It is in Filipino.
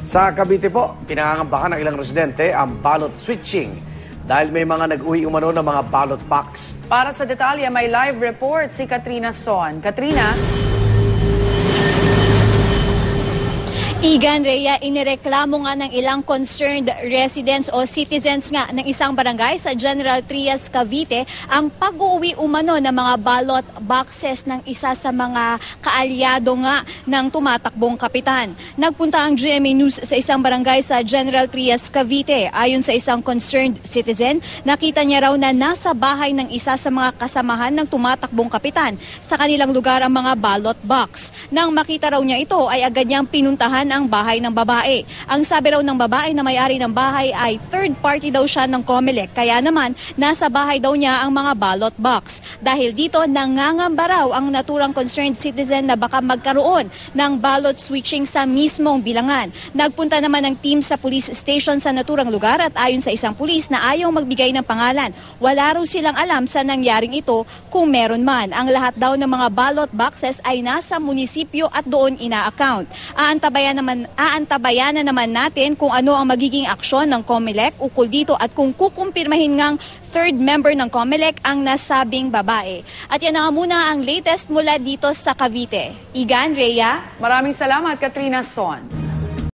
Sa Cavite po, pinangangambahan ng ilang residente ang ballot switching dahil may mga nag-uwi umano ng mga ballot box. Para sa detalye, may live report si Katrina Son. Katrina? Igan, Rhea, inireklamo nga ng ilang concerned residents o citizens nga ng isang barangay sa General Trias, Cavite ang pag-uwi umano ng mga ballot boxes ng isa sa mga kaalyado nga ng tumatakbong kapitan. Nagpunta ang GMA News sa isang barangay sa General Trias, Cavite. Ayon sa isang concerned citizen, nakita niya raw na nasa bahay ng isa sa mga kasamahan ng tumatakbong kapitan sa kanilang lugar ang mga ballot box. Nang makita raw niya ito ay agad niyang pinuntahan ang bahay ng babae. Ang sabi raw ng babae na may-ari ng bahay ay third party daw siya ng COMELEC, kaya naman nasa bahay daw niya ang mga ballot box. Dahil dito nangangamba raw ang naturang concerned citizen na baka magkaroon ng ballot switching sa mismong bilangan. Nagpunta naman ang team sa police station sa naturang lugar at ayon sa isang pulis na ayaw magbigay ng pangalan, wala raw silang alam sa nangyaring ito kung meron man. Ang lahat daw ng mga ballot boxes ay nasa munisipyo at doon ina-account. Aantabayan na naman natin kung ano ang magiging aksyon ng COMELEC ukol dito at kung kukumpirmahin ngang third member ng COMELEC ang nasabing babae. At yan na nga muna ang latest mula dito sa Cavite. Igan, Rhea. Maraming salamat, Katrina Son.